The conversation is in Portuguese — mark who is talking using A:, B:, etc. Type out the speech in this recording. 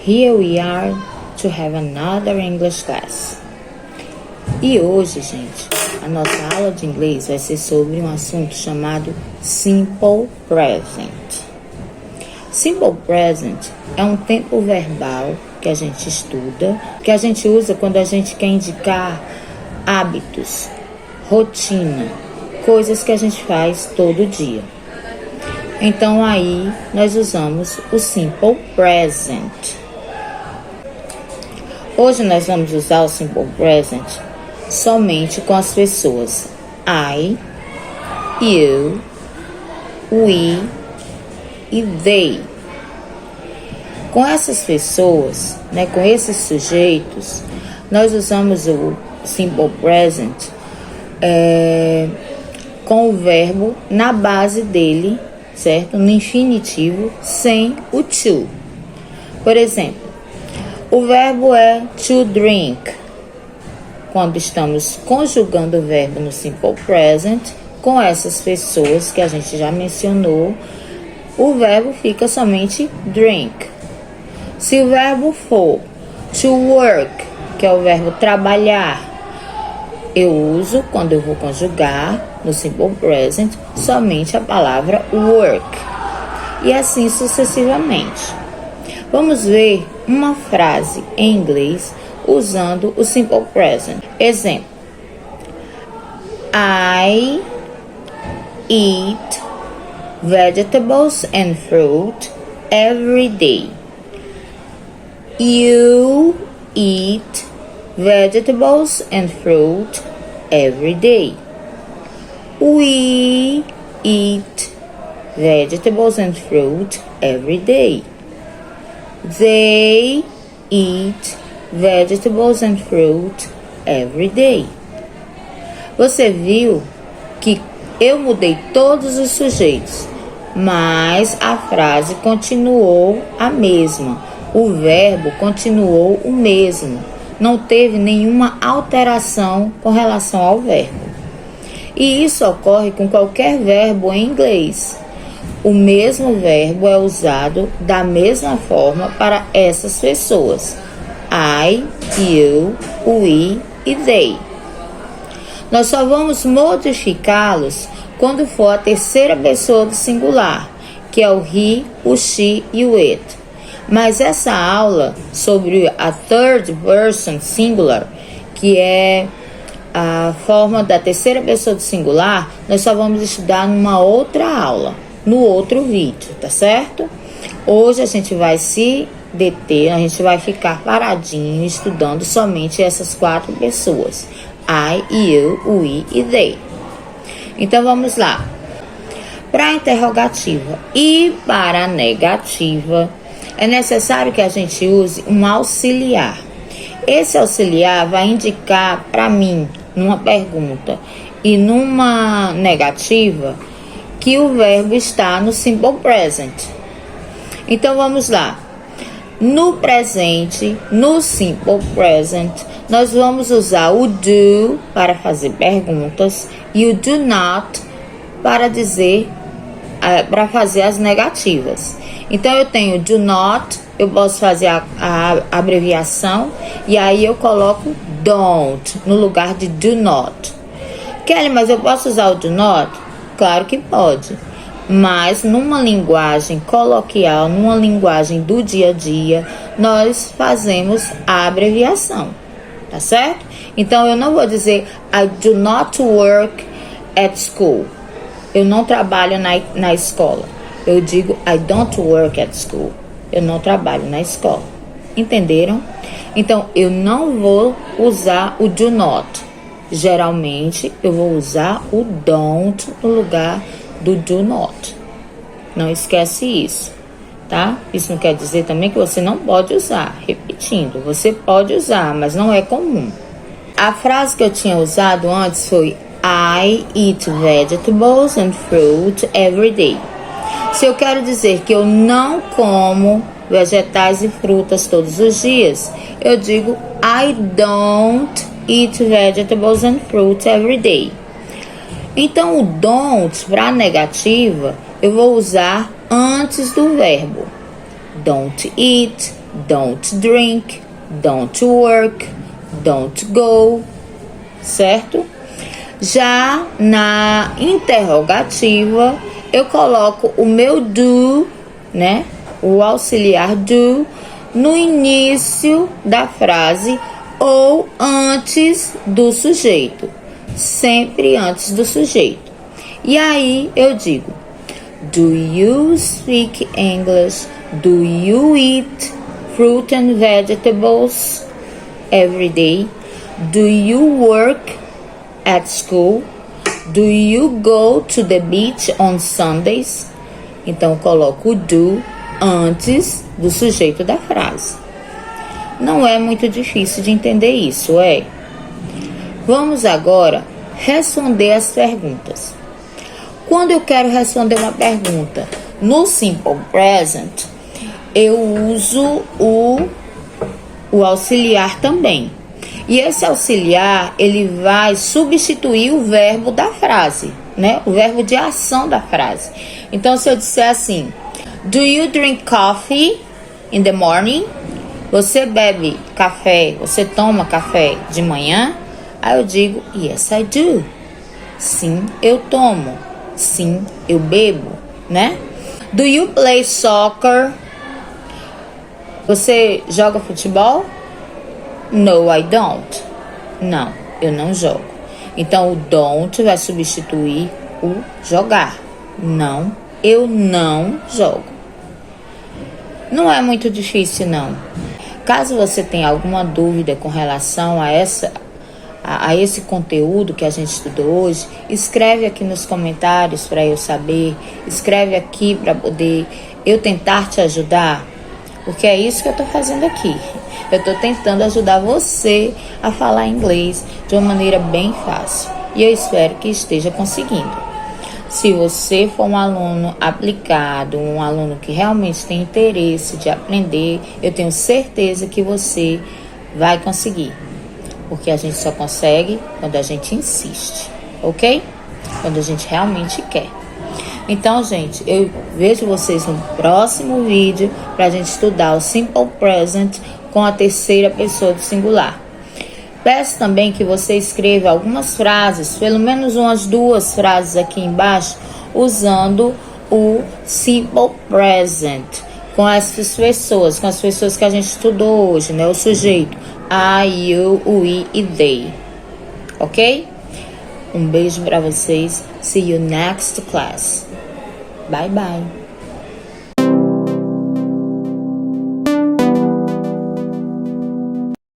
A: Here we are to have another English class. E hoje, gente, a nossa aula de inglês vai ser sobre um assunto chamado Simple Present. Simple Present é um tempo verbal que a gente estuda, que a gente usa quando a gente quer indicar hábitos, rotina, coisas que a gente faz todo dia. Então aí nós usamos o Simple Present. Hoje nós vamos usar o Simple Present somente com as pessoas I, you, we e they. Com essas pessoas, com esses sujeitos, nós usamos o Simple Present com o verbo na base dele, certo? No infinitivo, sem o to. Por exemplo, o verbo é to drink. Quando estamos conjugando o verbo no Simple Present, com essas pessoas que a gente já mencionou, o verbo fica somente drink. Se o verbo for to work, que é o verbo trabalhar, eu uso, quando eu vou conjugar no Simple Present, somente a palavra work. E assim sucessivamente. Vamos ver uma frase em inglês usando o Simple Present. Exemplo. I eat vegetables and fruit every day. You eat vegetables and fruit every day. We eat vegetables and fruit every day. They eat vegetables and fruit every day. Você viu que eu mudei todos os sujeitos, mas a frase continuou a mesma. O verbo continuou o mesmo. Não teve nenhuma alteração com relação ao verbo. E isso ocorre com qualquer verbo em inglês. O mesmo verbo é usado da mesma forma para essas pessoas. I, you, we e they. Nós só vamos modificá-los quando for a terceira pessoa do singular, que é o he, o she e o it. Mas essa aula sobre a third person singular, que é a forma da terceira pessoa do singular, nós só vamos estudar numa outra aula, no outro vídeo, tá certo? Hoje a gente vai se deter, a gente vai ficar paradinho estudando somente essas quatro pessoas. I, you, we e they. Então vamos lá. Para a interrogativa e para a negativa, é necessário que a gente use um auxiliar. Esse auxiliar vai indicar para mim, numa pergunta e numa negativa, que o verbo está no Simple Present. Então vamos lá. No presente, no Simple Present, nós vamos usar o do para fazer perguntas e o do not para dizer, para fazer as negativas. Então eu tenho do not, eu posso fazer a abreviação e aí eu coloco don't no lugar de do not. Kelly, mas eu posso usar o do not? Claro que pode. Mas numa linguagem coloquial, numa linguagem do dia a dia, nós fazemos a abreviação, tá certo? Então eu não vou dizer I do not work at school. Eu não trabalho na escola. Eu digo I don't work at school. Eu não trabalho na escola. Entenderam? Então eu não vou usar o do not. Geralmente eu vou usar o don't no lugar do do not. Não esquece isso, tá? Isso não quer dizer também que você não pode usar. Repetindo, você pode usar, mas não é comum. A frase que eu tinha usado antes foi I eat vegetables and fruit every day. Se eu quero dizer que eu não como vegetais e frutas todos os dias, eu digo I don't eat vegetables and fruit every day. Então, o don't para negativa, eu vou usar antes do verbo. Don't eat, don't drink, don't work, don't go, certo? Já na interrogativa, eu coloco o meu do, né? O auxiliar do no início da frase ou antes do sujeito, sempre antes do sujeito. E aí eu digo: do you speak English? Do you eat fruit and vegetables every day? Do you work at school? Do you go to the beach on Sundays? Então eu coloco o do antes do sujeito da frase. Não é muito difícil de entender isso, é? Vamos agora responder as perguntas. Quando eu quero responder uma pergunta no Simple Present, eu uso o auxiliar também. E esse auxiliar, ele vai substituir o verbo da frase, né? O verbo de ação da frase. Então, se eu disser assim: do you drink coffee in the morning? Você bebe café, você toma café de manhã? Aí eu digo: yes, I do. Sim, eu tomo. Sim, eu bebo, né? Do you play soccer? Você joga futebol? No, I don't. Não, eu não jogo. Então, o don't vai substituir o jogar. Não, eu não jogo. Não é muito difícil, não. Caso você tenha alguma dúvida com relação a esse conteúdo que a gente estudou hoje, escreve aqui nos comentários para eu saber, escreve aqui para poder eu tentar te ajudar, porque é isso que eu estou fazendo aqui. Eu estou tentando ajudar você a falar inglês de uma maneira bem fácil e eu espero que esteja conseguindo. Se você for um aluno aplicado, um aluno que realmente tem interesse de aprender, eu tenho certeza que você vai conseguir. Porque a gente só consegue quando a gente insiste, ok? Quando a gente realmente quer. Então, gente, eu vejo vocês no próximo vídeo para a gente estudar o Simple Present com a terceira pessoa do singular. Peço também que você escreva algumas frases, pelo menos umas 2 frases aqui embaixo, usando o Simple Present com essas pessoas, com as pessoas que a gente estudou hoje, né? O sujeito I, you, we e they. Ok? Um beijo para vocês. See you next class. Bye bye.